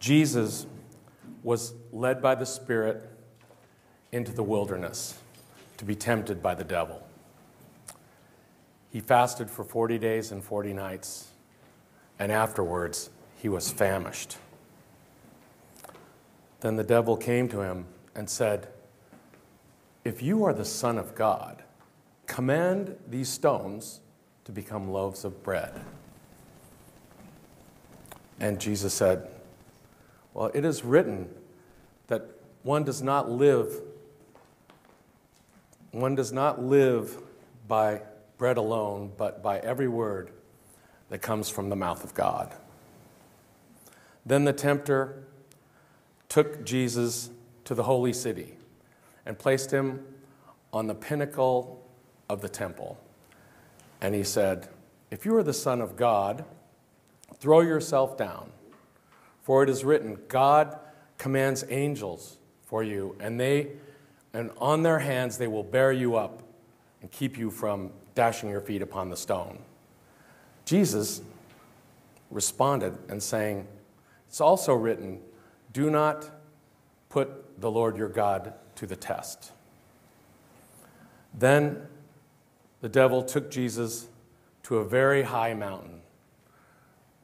Jesus was led by the Spirit into the wilderness to be tempted by the devil. He fasted for 40 days and 40 nights, and afterwards he was famished. Then the devil came to him and said, "If you are the Son of God, command these stones to become loaves of bread." And Jesus said, "Well, it is written that one does not live by bread alone, but by every word that comes from the mouth of God." Then the tempter took Jesus to the holy city and placed him on the pinnacle of the temple. And he said, "If you are the Son of God, throw yourself down. For it is written, God commands angels for you, and on their hands they will bear you up and keep you from dashing your feet upon the stone." Jesus responded and saying, "It's also written, do not put the Lord your God to the test." Then the devil took Jesus to a very high mountain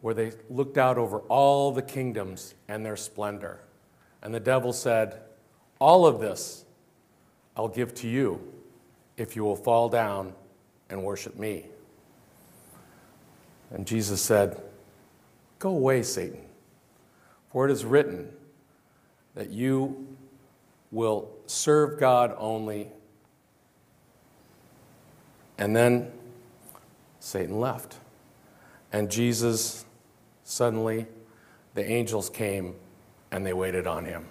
where they looked out over all the kingdoms and their splendor. And the devil said, "All of this I'll give to you if you will fall down and worship me." And Jesus said, "Go away, Satan, for it is written that you will serve God only." And then Satan left. And Jesus, suddenly, the angels came and they waited on him.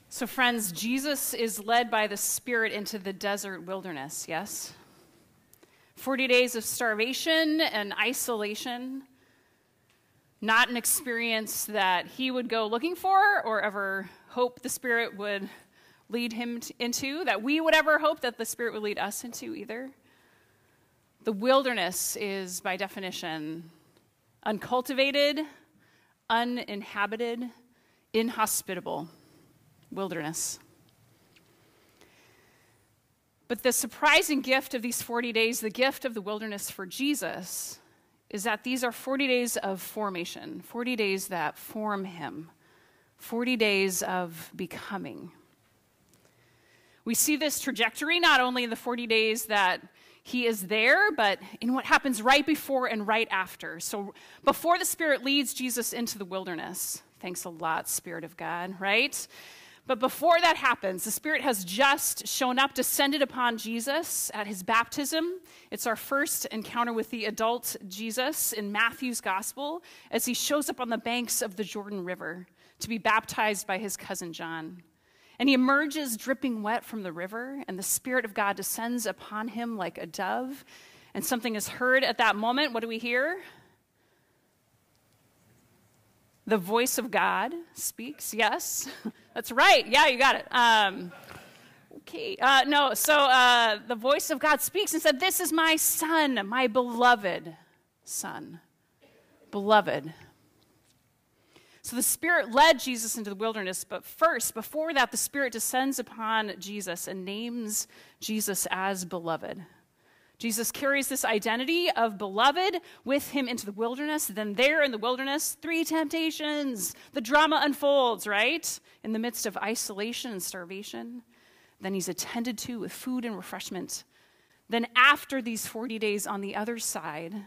So friends, Jesus is led by the Spirit into the desert wilderness, yes? 40 days of starvation and isolation, not an experience that he would go looking for or ever hope the Spirit would lead him into, that we would ever hope that the Spirit would lead us into either. The wilderness is, by definition, uncultivated, uninhabited, inhospitable wilderness. But the surprising gift of these 40 days, the gift of the wilderness for Jesus, is that these are 40 days of formation, 40 days that form him, 40 days of becoming. We see this trajectory not only in the 40 days that he is there, but in what happens right before and right after. So before the Spirit leads Jesus into the wilderness, thanks a lot, Spirit of God, right? But before that happens, the Spirit has just shown up, descended upon Jesus at his baptism. It's our first encounter with the adult Jesus in Matthew's gospel as he shows up on the banks of the Jordan River to be baptized by his cousin John. And he emerges dripping wet from the river, and the Spirit of God descends upon him like a dove. And something is heard at that moment. What do we hear? The voice of God speaks. Yes, that's right. Yeah, you got it. The voice of God speaks and said, "This is my son, my beloved son." Beloved. So the Spirit led Jesus into the wilderness, but first, before that, the Spirit descends upon Jesus and names Jesus as beloved. Jesus carries this identity of beloved with him into the wilderness. Then there in the wilderness, 3 temptations. The drama unfolds, right? In the midst of isolation and starvation. Then he's attended to with food and refreshment. Then after these 40 days on the other side,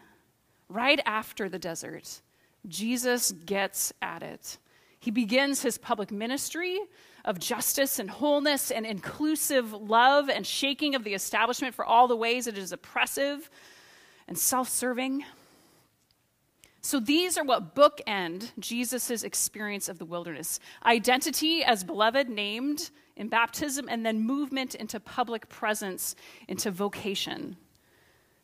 right after the desert, Jesus gets at it. He begins his public ministry of justice and wholeness and inclusive love and shaking of the establishment for all the ways it is oppressive and self-serving. So these are what bookend Jesus' experience of the wilderness. Identity as beloved, named in baptism, and then movement into public presence, into vocation.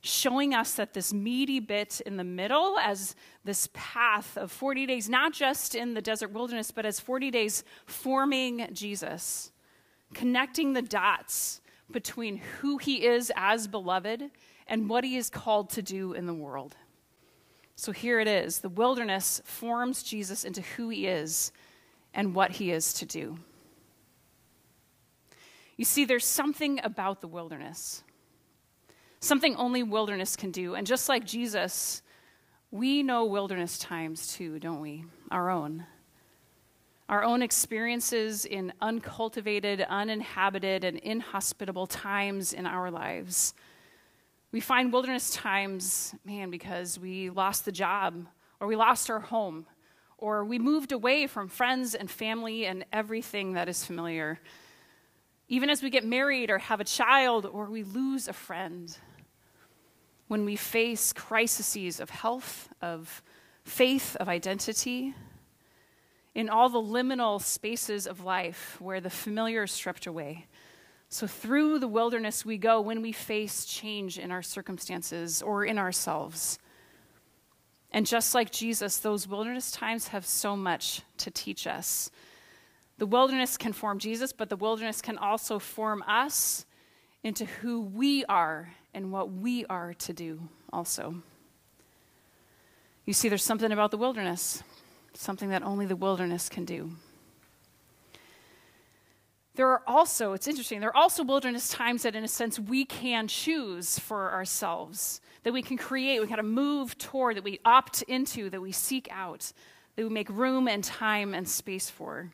Showing us that this meaty bit in the middle as this path of 40 days, not just in the desert wilderness, but as 40 days forming Jesus, connecting the dots between who he is as beloved and what he is called to do in the world. So here it is. The wilderness forms Jesus into who he is and what he is to do. You see, there's something about the wilderness, something only wilderness can do. And just like Jesus, we know wilderness times too, don't we? Our own experiences in uncultivated, uninhabited, and inhospitable times in our lives. We find wilderness times, because we lost the job, or we lost our home, or we moved away from friends and family and everything that is familiar. Even as we get married or have a child, or we lose a friend. When we face crises of health, of faith, of identity, in all the liminal spaces of life where the familiar is stripped away. So through the wilderness we go when we face change in our circumstances or in ourselves. And just like Jesus, those wilderness times have so much to teach us. The wilderness can form Jesus, but the wilderness can also form us into who we are and what we are to do also. You see, there's something about the wilderness, something that only the wilderness can do. It's interesting, there are also wilderness times that, in a sense, we can choose for ourselves, that we can create, we kind of move toward, that we opt into, that we seek out, that we make room and time and space for.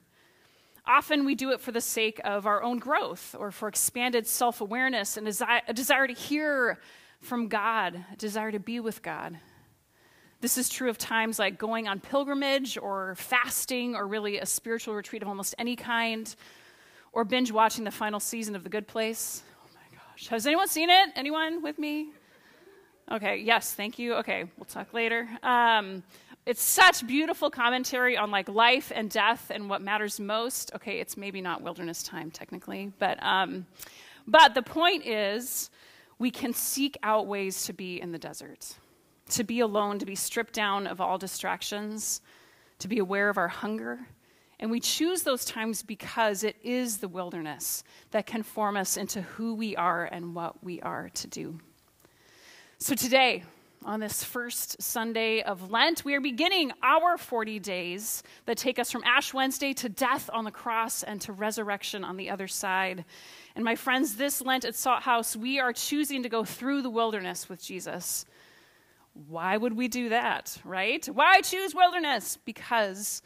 Often we do it for the sake of our own growth or for expanded self-awareness and a desire to hear from God, a desire to be with God. This is true of times like going on pilgrimage or fasting or really a spiritual retreat of almost any kind, or binge watching the final season of The Good Place. Oh my gosh. Has anyone seen it? Anyone with me? Okay, yes, thank you. Okay, we'll talk later. It's such beautiful commentary on like life and death and what matters most. Okay, it's maybe not wilderness time technically, but the point is we can seek out ways to be in the desert, to be alone, to be stripped down of all distractions, to be aware of our hunger. And we choose those times because it is the wilderness that can form us into who we are and what we are to do. So today, on this first Sunday of Lent, we are beginning our 40 days that take us from Ash Wednesday to death on the cross and to resurrection on the other side. And my friends, this Lent at Salt House, we are choosing to go through the wilderness with Jesus. Why would we do that, right? Why choose wilderness? Because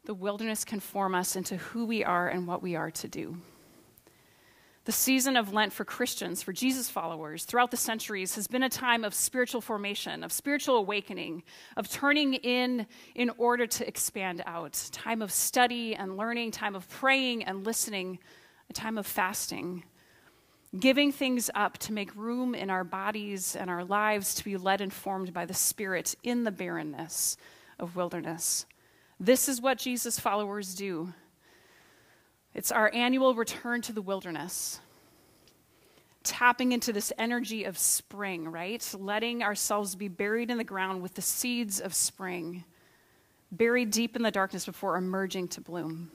the wilderness can form us into who we are and what we are to do. The season of Lent for Christians, for Jesus followers, throughout the centuries has been a time of spiritual formation, of spiritual awakening, of turning in order to expand out. Time of study and learning, time of praying and listening, a time of fasting. Giving things up to make room in our bodies and our lives to be led and formed by the Spirit in the barrenness of wilderness. This is what Jesus followers do. It's our annual return to the wilderness, tapping into this energy of spring, right? Letting ourselves be buried in the ground with the seeds of spring, buried deep in the darkness before emerging to bloom.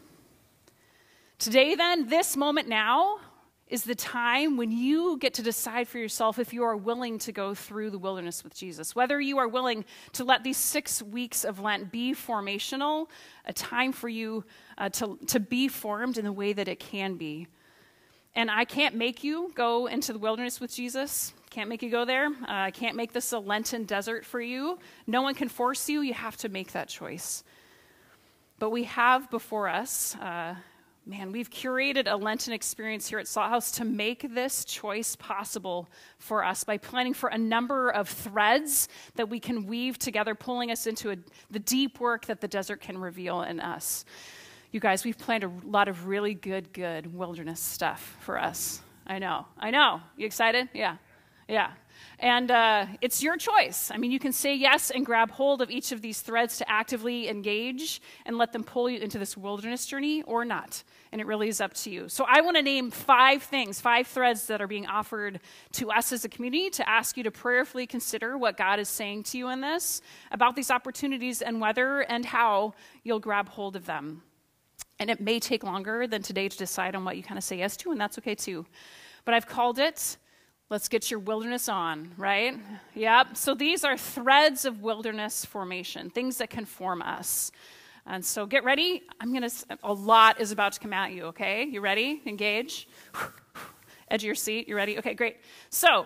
Today, then, this moment now, is the time when you get to decide for yourself if you are willing to go through the wilderness with Jesus, whether you are willing to let these 6 weeks of Lent be formational, a time for you to be formed in the way that it can be. And I can't make you go into the wilderness with Jesus. Can't make you go there. I can't make this a Lenten desert for you. No one can force you. You have to make that choice. But we have before us we've curated a Lenten experience here at Salt House to make this choice possible for us by planning for a number of threads that we can weave together, pulling us into the deep work that the desert can reveal in us. You guys, we've planned a lot of really good wilderness stuff for us. I know. You excited? Yeah. And it's your choice. I mean, you can say yes and grab hold of each of these threads to actively engage and let them pull you into this wilderness journey or not. And it really is up to you. So I want to name 5 threads that are being offered to us as a community to ask you to prayerfully consider what God is saying to you in this, about these opportunities and whether and how you'll grab hold of them. And it may take longer than today to decide on what you kind of say yes to, and that's okay too. But I've called it Let's get your wilderness on, right? Yep. So these are threads of wilderness formation, things that can form us. And so get ready. A lot is about to come at you, okay? You ready? Engage. Edge of your seat. You ready? Okay, great. So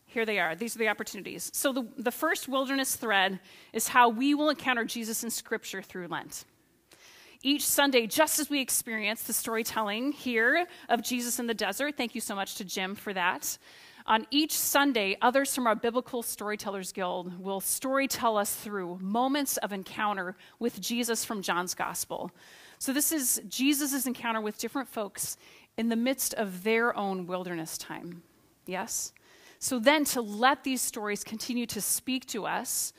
here they are. These are the opportunities. So the first wilderness thread is how we will encounter Jesus in Scripture through Lent. Each Sunday, just as we experience the storytelling here of Jesus in the desert, thank you so much to Jim for that. On each Sunday, others from our Biblical Storytellers Guild will storytell us through moments of encounter with Jesus from John's Gospel. So this is Jesus' encounter with different folks in the midst of their own wilderness time. Yes? So then to let these stories continue to speak to us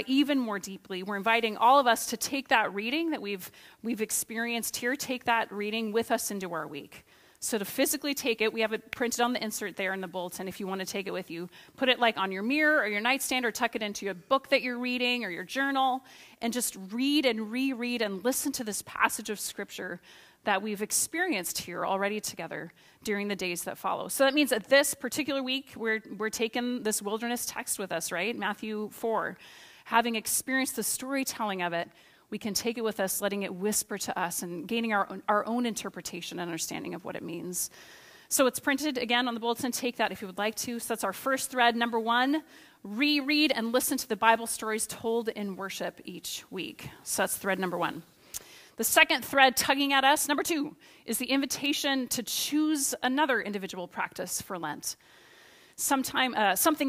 even more deeply, we're inviting all of us to take that reading that we've experienced here, take that reading with us into our week. So to physically take it, we have it printed on the insert there in the bulletin if you want to take it with you. Put it like on your mirror or your nightstand or tuck it into your book that you're reading or your journal and just read and reread and listen to this passage of Scripture that we've experienced here already together during the days that follow. So that means that this particular week, we're taking this wilderness text with us, right? Matthew 4. Having experienced the storytelling of it, we can take it with us, letting it whisper to us and gaining our own interpretation and understanding of what it means. So it's printed again on the bulletin. Take that if you would like to. So that's our first thread. Number 1, reread and listen to the Bible stories told in worship each week. So that's thread number 1. The second thread tugging at us, number 2, is the invitation to choose another individual practice for Lent. Something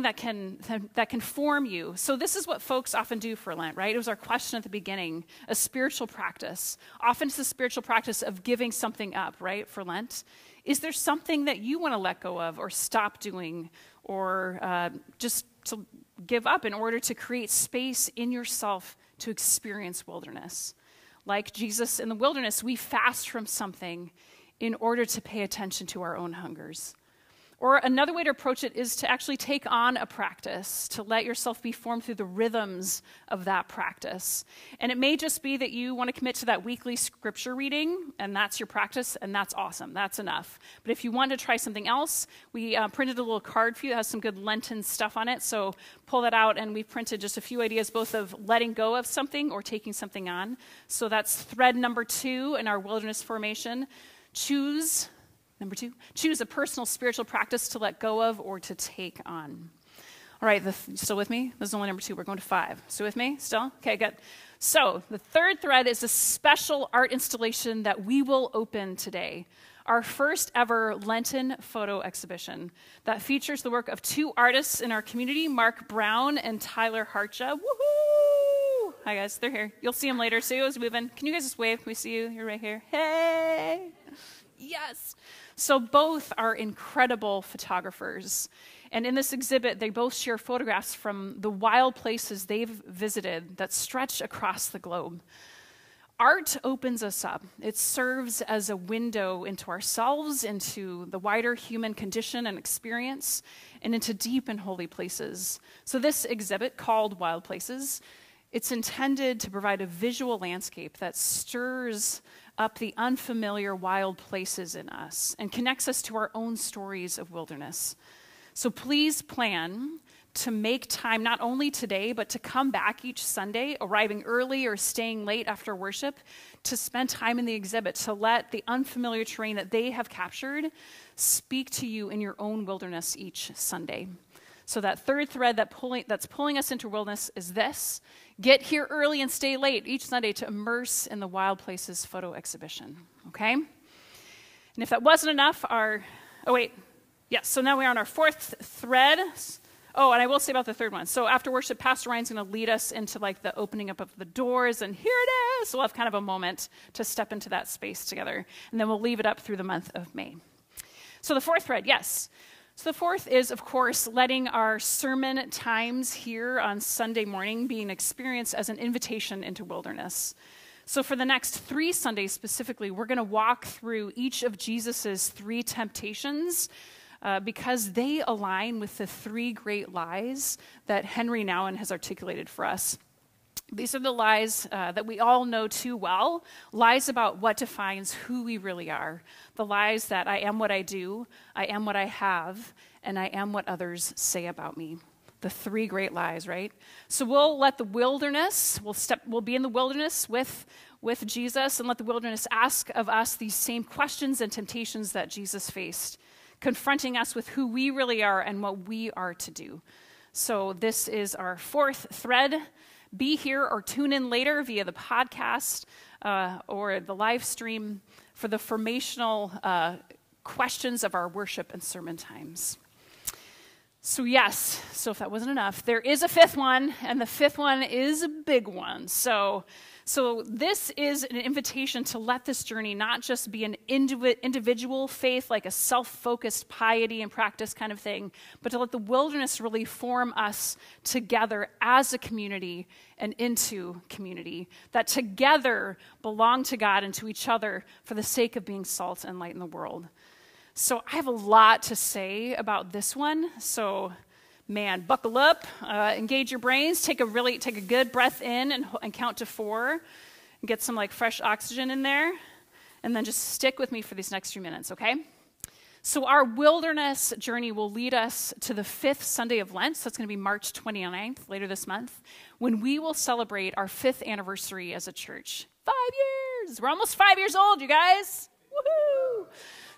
that can form you. So this is what folks often do for Lent, right? It was our question at the beginning, a spiritual practice. Often it's the spiritual practice of giving something up, right, for Lent. Is there something that you want to let go of or stop doing or just to give up in order to create space in yourself to experience wilderness? Like Jesus in the wilderness, we fast from something in order to pay attention to our own hungers. Or another way to approach it is to actually take on a practice, to let yourself be formed through the rhythms of that practice. And it may just be that you want to commit to that weekly scripture reading, and that's your practice, and that's awesome. That's enough. But if you want to try something else, we printed a little card for you that has some good Lenten stuff on it, so pull that out, and we've printed just a few ideas both of letting go of something or taking something on. So that's thread number 2 in our wilderness formation. Number 2, choose a personal spiritual practice to let go of or to take on. All right, still with me? This is only number 2. We're going to 5. Still with me? Still? Okay, good. So the third thread is a special art installation that we will open today. Our first ever Lenten photo exhibition that features the work of 2 artists in our community, Mark Brown and Tyler Hartja. Woohoo! Hi, guys. They're here. You'll see them later. See who's moving. Can you guys just wave? Can we see you? You're right here. Hey! Yes. So both are incredible photographers. And in this exhibit, they both share photographs from the wild places they've visited that stretch across the globe. Art opens us up. It serves as a window into ourselves, into the wider human condition and experience, and into deep and holy places. So this exhibit, called Wild Places, it's intended to provide a visual landscape that stirs up the unfamiliar wild places in us and connects us to our own stories of wilderness. So please plan to make time not only today, but to come back each Sunday, arriving early or staying late after worship, to spend time in the exhibit, to let the unfamiliar terrain that they have captured speak to you in your own wilderness each Sunday. So that third thread that's pulling us into wilderness is this: get here early and stay late each Sunday to immerse in the Wild Places photo exhibition, okay? And if that wasn't enough, so now we're on our fourth thread. Oh, and I will say about the third one. So after worship, Pastor Ryan's going to lead us into like the opening up of the doors, and here it is. So we'll have kind of a moment to step into that space together, and then we'll leave it up through the month of May. So the fourth thread, yes. So the fourth is, of course, letting our sermon times here on Sunday morning be an experience as an invitation into wilderness. So for the next 3 Sundays specifically, we're going to walk through each of Jesus's 3 temptations because they align with the 3 great lies that Henry Nouwen has articulated for us. These are the lies that we all know too well, lies about what defines who we really are. The lies that I am what I do, I am what I have, and I am what others say about me. The three great lies, right? So we'll let the wilderness, we'll be in the wilderness with Jesus, and let the wilderness ask of us these same questions and temptations that Jesus faced, confronting us with who we really are and what we are to do. So this is our fourth thread. Be here or tune in later via the podcast or the live stream for the formational questions of our worship and sermon times. So yes, so if that wasn't enough, there is a fifth one, and the fifth one is a big one. So this is an invitation to let this journey not just be an individual faith, like a self-focused piety and practice kind of thing, but to let the wilderness really form us together as a community and into community, that together belong to God and to each other for the sake of being salt and light in the world. So I have a lot to say about this one. So man, buckle up, engage your brains, take a good breath in and count to 4 and get some like fresh oxygen in there, and then just stick with me for these next few minutes, okay? So our wilderness journey will lead us to the 5th Sunday of Lent, so it's going to be March 29th, later this month, when we will celebrate our 5th anniversary as a church. 5 years! We're almost 5 years old, you guys! Woohoo!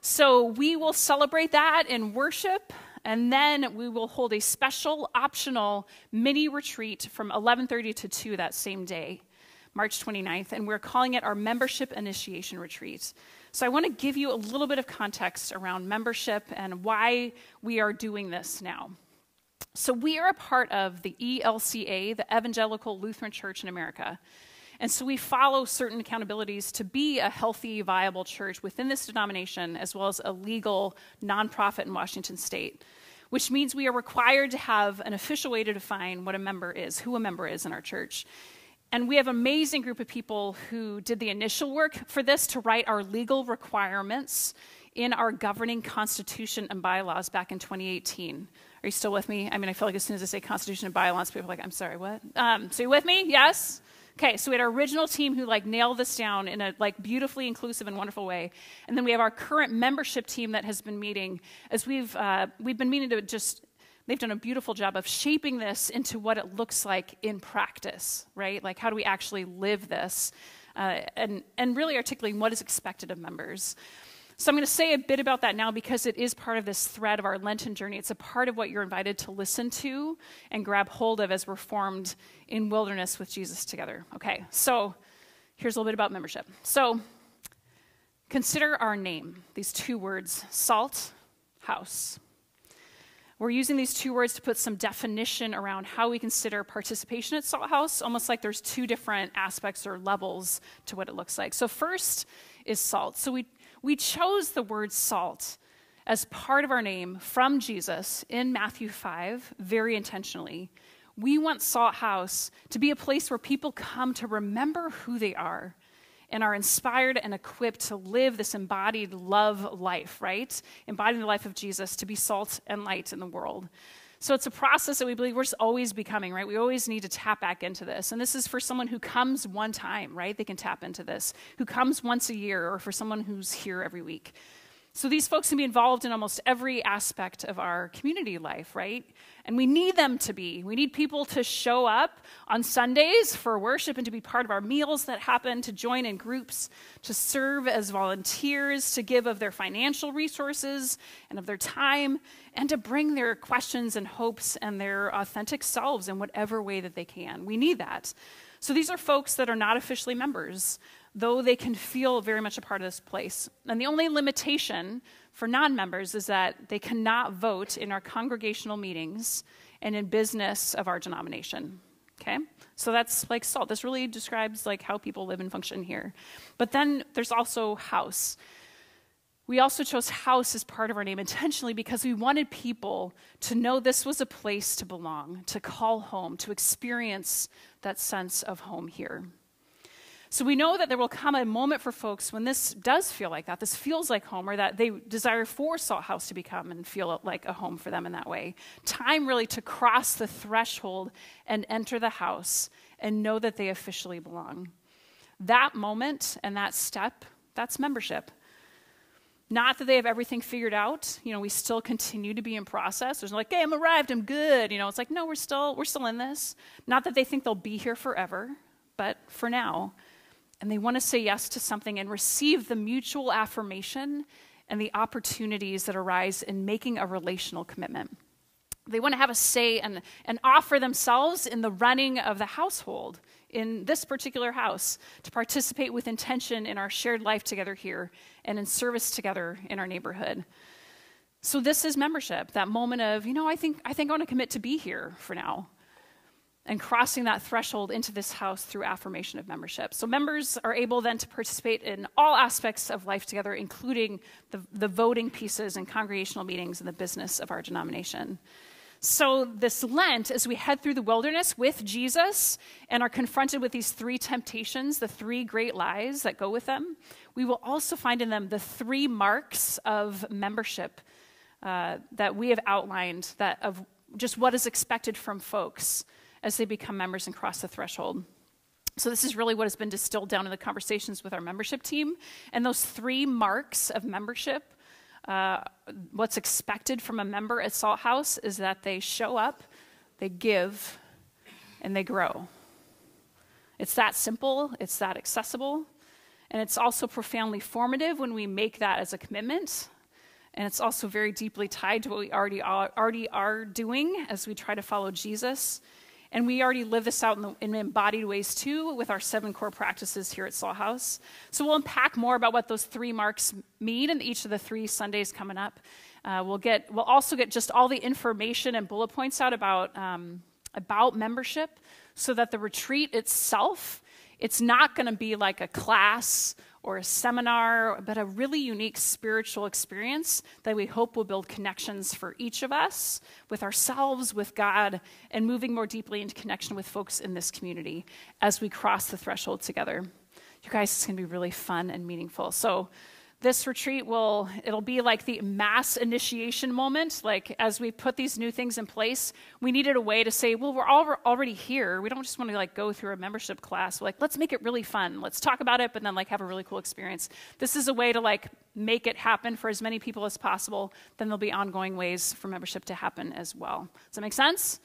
So we will celebrate that in worship, and then we will hold a special, optional mini retreat from 11:30 to 2 that same day, March 29th, and we're calling it our Membership Initiation Retreat. So I want to give you a little bit of context around membership and why we are doing this now. So we are a part of the ELCA, the Evangelical Lutheran Church in America. And so we follow certain accountabilities to be a healthy, viable church within this denomination, as well as a legal nonprofit in Washington state, which means we are required to have an official way to define what a member is, who a member is in our church. And we have an amazing group of people who did the initial work for this to write our legal requirements in our governing constitution and bylaws back in 2018. Are you still with me? I mean, I feel like as soon as I say constitution and bylaws, people are like, I'm sorry, what? So you with me? Yes? Okay, so we had our original team who nailed this down in a beautifully inclusive and wonderful way. And then we have our current membership team that has been meeting as we've been meaning to they've done a beautiful job of shaping this into what it looks like in practice, right? Like how do we actually live this and really articulating what is expected of members. So I'm going to say a bit about that now because it is part of this thread of our Lenten journey. It's a part of what you're invited to listen to and grab hold of as we're formed in wilderness with Jesus together. Okay, so here's a little bit about membership. So consider our name, these 2 words, salt, house. We're using these 2 words to put some definition around how we consider participation at Salt House, almost like there's 2 different aspects or levels to what it looks like. So first is salt. So we chose the word salt as part of our name from Jesus in Matthew 5 very intentionally. We want Salt House to be a place where people come to remember who they are and are inspired and equipped to live this embodied love life, right? Embodying the life of Jesus to be salt and light in the world. So it's a process that we believe we're just always becoming, right? We always need to tap back into this. And this is for someone who comes one time, right? They can tap into this. Who comes once a year, or for someone who's here every week. So these folks can be involved in almost every aspect of our community life, right? And we need them to be. We need people to show up on Sundays for worship and to be part of our meals that happen, to join in groups, to serve as volunteers, to give of their financial resources and of their time, and to bring their questions and hopes and their authentic selves in whatever way that they can. We need that. So these are folks that are not officially members, though they can feel very much a part of this place. And the only limitation for non-members is that they cannot vote in our congregational meetings and in business of our denomination, okay? So that's like salt. This really describes how people live and function here. But then there's also house. We also chose house as part of our name intentionally because we wanted people to know this was a place to belong, to call home, to experience that sense of home here. So we know that there will come a moment for folks when this does feel like that, this feels like home, or that they desire for Salt House to become and feel like a home for them in that way. Time really to cross the threshold and enter the house and know that they officially belong. That moment and that step, that's membership. Not that they have everything figured out. We still continue to be in process. There's no like, hey, I'm arrived, I'm good. It's like, no, we're still in this. Not that they think they'll be here forever, but for now. And they want to say yes to something and receive the mutual affirmation and the opportunities that arise in making a relational commitment. They want to have a say and offer themselves in the running of the household, in this particular house, to participate with intention in our shared life together here and in service together in our neighborhood. So this is membership, that moment of, I think I want to commit to be here for now, and crossing that threshold into this house through affirmation of membership. So members are able then to participate in all aspects of life together, including the voting pieces and congregational meetings and the business of our denomination. So this Lent, as we head through the wilderness with Jesus and are confronted with these 3 temptations, the 3 great lies that go with them, we will also find in them the 3 marks of membership that we have outlined, that of just what is expected from folks as they become members and cross the threshold. So this is really what has been distilled down in the conversations with our membership team. And those 3 marks of membership, what's expected from a member at Salt House is that they show up, they give, and they grow. It's that simple, it's that accessible, and it's also profoundly formative when we make that as a commitment. And it's also very deeply tied to what we already are doing as we try to follow Jesus. And we already live this out in embodied ways too with our 7 core practices here at Salt House. So we'll unpack more about what those 3 marks mean in each of the 3 Sundays coming up. We'll also get just all the information and bullet points out about membership, so that the retreat itself, it's not going to be like a class or a seminar, but a really unique spiritual experience that we hope will build connections for each of us, with ourselves, with God, and moving more deeply into connection with folks in this community as we cross the threshold together. You guys, it's going to be really fun and meaningful. So this retreat it'll be like the mass initiation moment. Like as we put these new things in place, we needed a way to say, well, we're already here. We don't just want to like go through a membership class. We're like, let's make it really fun. Let's talk about it, but then like have a really cool experience. This is a way to like make it happen for as many people as possible. Then there'll be ongoing ways for membership to happen as well. Does that make sense?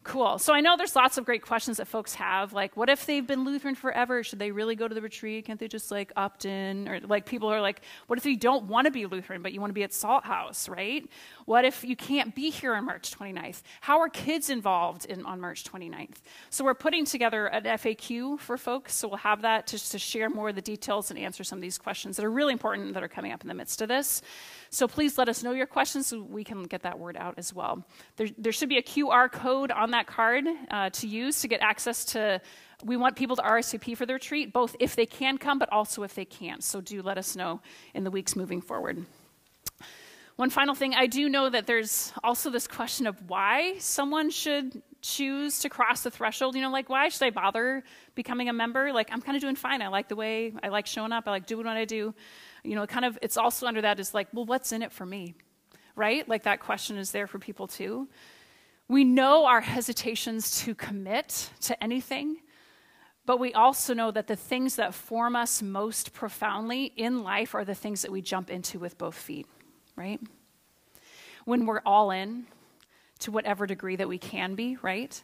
Cool. So I know there's lots of great questions that folks have, like, what if they've been Lutheran forever? Should they really go to the retreat? Can't they just, like, opt in? Or, like, people are like, what if you don't want to be Lutheran, but you want to be at Salt House, right? What if you can't be here on March 29th? How are kids involved on March 29th? So we're putting together an FAQ for folks, so we'll have that just to share more of the details and answer some of these questions that are really important that are coming up in the midst of this. So please let us know your questions so we can get that word out as well. There should be a QR code on that card to use to get access to, we want people to RSVP for the retreat, both if they can come, but also if they can't. So do let us know in the weeks moving forward. One final thing, I do know that there's also this question of why someone should choose to cross the threshold. Like, why should I bother becoming a member? Like, I'm kind of doing fine. I like the way, I like showing up. I like doing what I do. It's also under that is like, well, what's in it for me, right? Like that question is there for people too. We know our hesitations to commit to anything, but we also know that the things that form us most profoundly in life are the things that we jump into with both feet, right? When we're all in to whatever degree that we can be, right?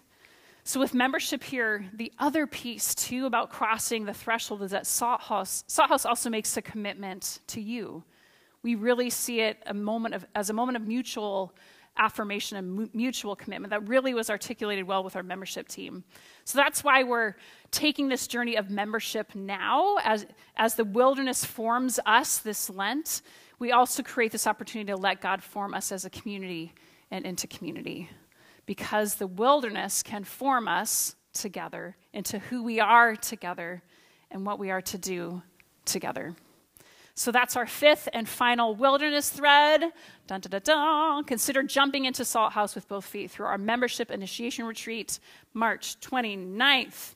So with membership here, the other piece too about crossing the threshold is that Salt House also makes a commitment to you. We really see it as a moment of mutual affirmation and mutual commitment that really was articulated well with our membership team. So that's why we're taking this journey of membership now as the wilderness forms us this Lent. We also create this opportunity to let God form us as a community and into community, because the wilderness can form us together into who we are together and what we are to do together. So that's our 5th and final wilderness thread. Dun, dun, dun, dun. Consider jumping into Salt House with both feet through our membership initiation retreat, March 29th.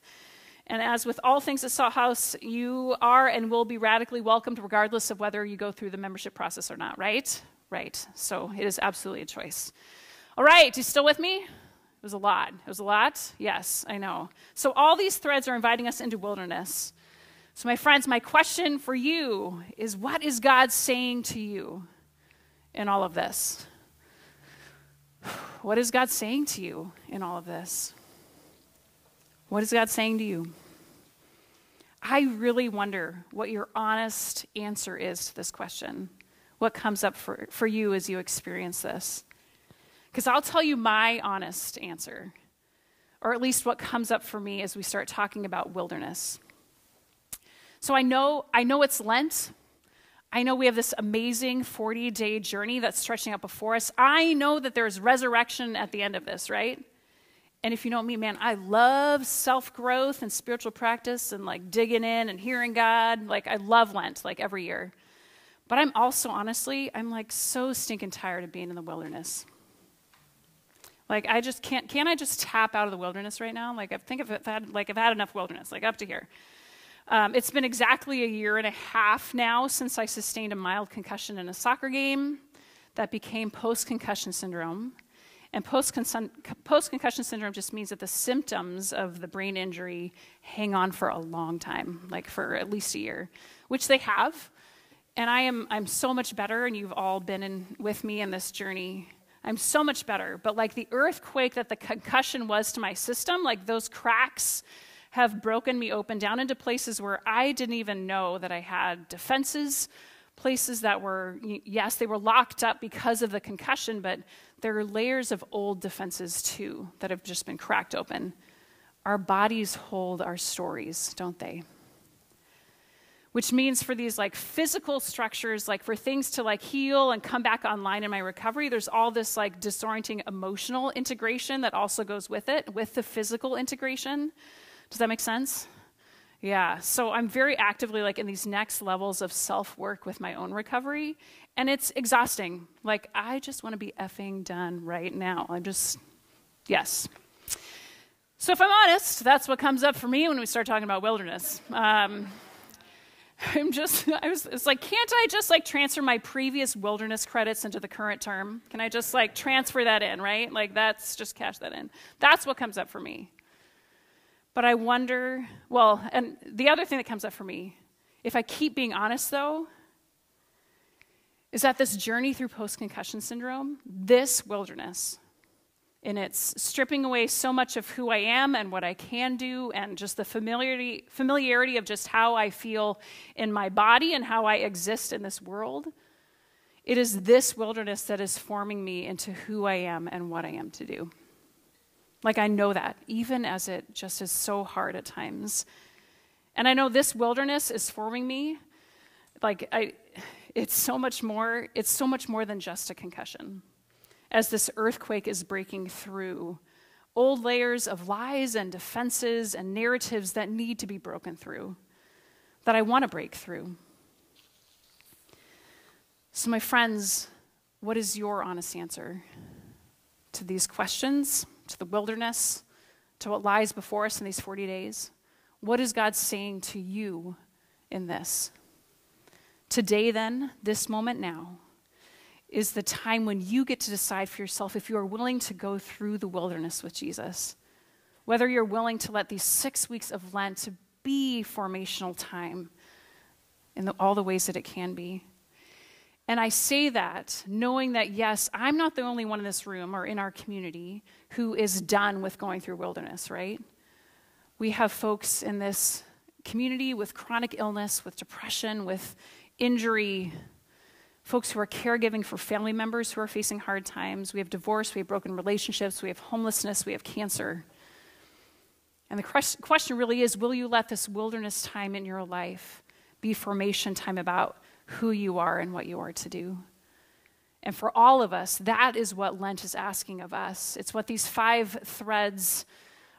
And as with all things at Salt House, you are and will be radically welcomed regardless of whether you go through the membership process or not, right? Right. So it is absolutely a choice. All right, you still with me? It was a lot. It was a lot? Yes, I know. So all these threads are inviting us into wilderness. So my friends, my question for you is, what is God saying to you in all of this? What is God saying to you in all of this? What is God saying to you? I really wonder what your honest answer is to this question. What comes up for you as you experience this? Because I'll tell you my honest answer, or at least what comes up for me as we start talking about wilderness. So I know it's Lent. I know we have this amazing 40-day journey that's stretching out before us. I know that there's resurrection at the end of this, right? And if you know me, man, I love self-growth and spiritual practice and like digging in and hearing God. Like I love Lent, like every year. But I'm also, honestly, I'm like so stinking tired of being in the wilderness. Like I just can't I just tap out of the wilderness right now? Like I've had enough wilderness, like up to here. It's been exactly a year and a half now since I sustained a mild concussion in a soccer game that became post-concussion syndrome. And post-concussion syndrome just means that the symptoms of the brain injury hang on for a long time, like for at least a year, which they have. And I'm so much better, and you've all been with me in this journey. I'm so much better. But like the earthquake that the concussion was to my system, like those cracks have broken me open down into places where I didn't even know that I had defenses, places that were, yes, they were locked up because of the concussion, but there are layers of old defenses too that have just been cracked open. Our bodies hold our stories, don't they? Which means for these like physical structures, like for things to like heal and come back online in my recovery, there's all this like disorienting emotional integration that also goes with it, with the physical integration. Does that make sense? Yeah, so I'm very actively like in these next levels of self-work with my own recovery, and it's exhausting. Like, I just want to be effing done right now. Yes. So if I'm honest, that's what comes up for me when we start talking about wilderness. It's like, can't I just like transfer my previous wilderness credits into the current term? Can I just like transfer that in, right? Like just cash that in. That's what comes up for me. But I wonder, and the other thing that comes up for me, if I keep being honest though, is that this journey through post-concussion syndrome, this wilderness, in its stripping away so much of who I am and what I can do and just the familiarity of just how I feel in my body and how I exist in this world, it is this wilderness that is forming me into who I am and what I am to do. Like I know that, even as it just is so hard at times. And I know this wilderness is forming me. It's so much more than just a concussion. As this earthquake is breaking through old layers of lies and defenses and narratives that need to be broken through, that I want to break through. So my friends, what is your honest answer to these questions, to the wilderness, to what lies before us in these 40 days? What is God saying to you in this? Today then, this moment now, is the time when you get to decide for yourself if you are willing to go through the wilderness with Jesus. Whether you're willing to let these 6 weeks of Lent to be formational time in all the ways that it can be. And I say that knowing that, yes, I'm not the only one in this room or in our community who is done with going through wilderness, right? We have folks in this community with chronic illness, with depression, with injury, folks who are caregiving for family members who are facing hard times. We have divorce, we have broken relationships, we have homelessness, we have cancer. And the question really is, will you let this wilderness time in your life be formation time about who you are and what you are to do? And for all of us, that is what Lent is asking of us. It's what these 5 threads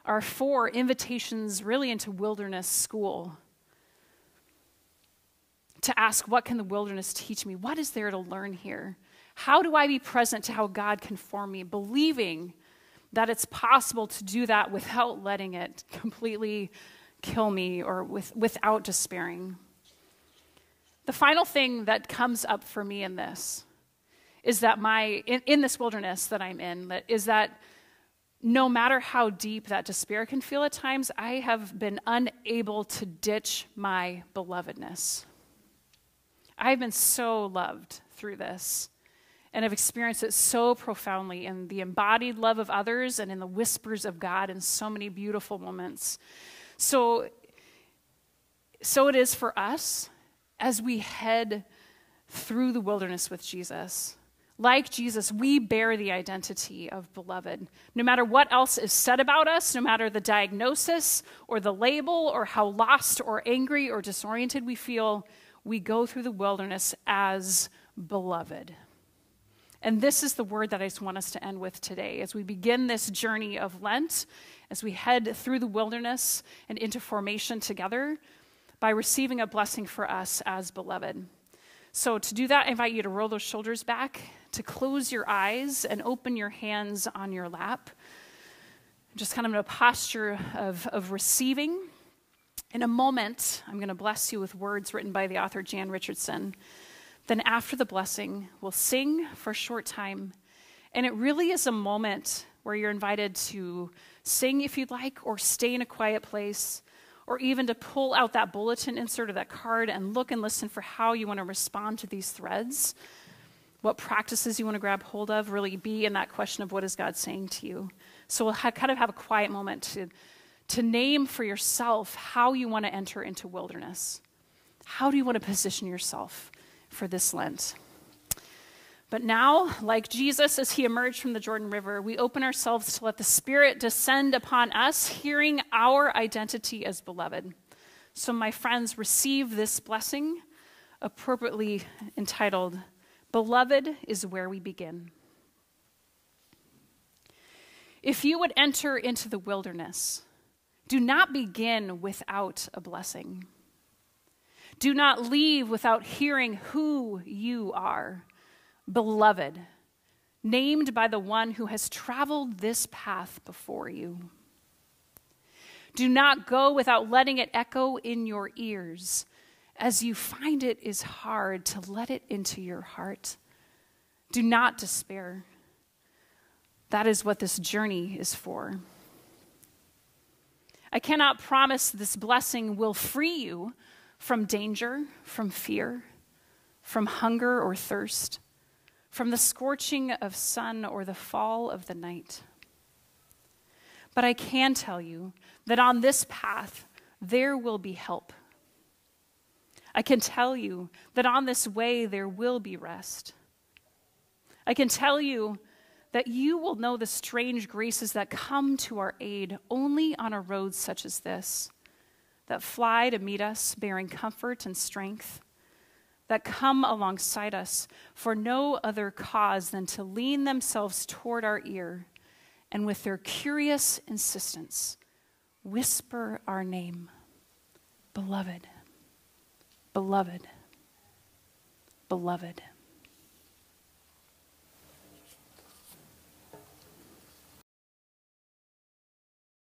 are for, invitations really into wilderness school. To ask, what can the wilderness teach me? What is there to learn here? How do I be present to how God can form me, believing that it's possible to do that without letting it completely kill me or without despairing? The final thing that comes up for me in this is that in this wilderness that I'm in, is that no matter how deep that despair can feel at times, I have been unable to ditch my belovedness. I've been so loved through this, and I've experienced it so profoundly in the embodied love of others and in the whispers of God in so many beautiful moments. So it is for us as we head through the wilderness with Jesus. Like Jesus, we bear the identity of beloved. No matter what else is said about us, no matter the diagnosis or the label or how lost or angry or disoriented we feel, we go through the wilderness as beloved. And this is the word that I just want us to end with today as we begin this journey of Lent, as we head through the wilderness and into formation together by receiving a blessing for us as beloved. So to do that, I invite you to roll those shoulders back, to close your eyes and open your hands on your lap. Just kind of in a posture of receiving. In a moment, I'm going to bless you with words written by the author Jan Richardson. Then after the blessing, we'll sing for a short time. And it really is a moment where you're invited to sing if you'd like, or stay in a quiet place, or even to pull out that bulletin insert or that card and look and listen for how you want to respond to these threads, what practices you want to grab hold of, really be in that question of what is God saying to you. So we'll kind of have a quiet moment to name for yourself how you want to enter into wilderness. How do you want to position yourself for this Lent? But now, like Jesus as he emerged from the Jordan River, we open ourselves to let the Spirit descend upon us, hearing our identity as beloved. So my friends, receive this blessing, appropriately entitled, Beloved is Where We Begin. If you would enter into the wilderness, do not begin without a blessing. Do not leave without hearing who you are. Beloved, named by the one who has traveled this path before you. Do not go without letting it echo in your ears, as you find it is hard to let it into your heart. Do not despair. That is what this journey is for. I cannot promise this blessing will free you from danger, from fear, from hunger or thirst, from the scorching of sun or the fall of the night. But I can tell you that on this path, there will be help. I can tell you that on this way, there will be rest. I can tell you that you will know the strange graces that come to our aid only on a road such as this, that fly to meet us, bearing comfort and strength, that come alongside us for no other cause than to lean themselves toward our ear and with their curious insistence whisper our name, beloved, beloved, beloved.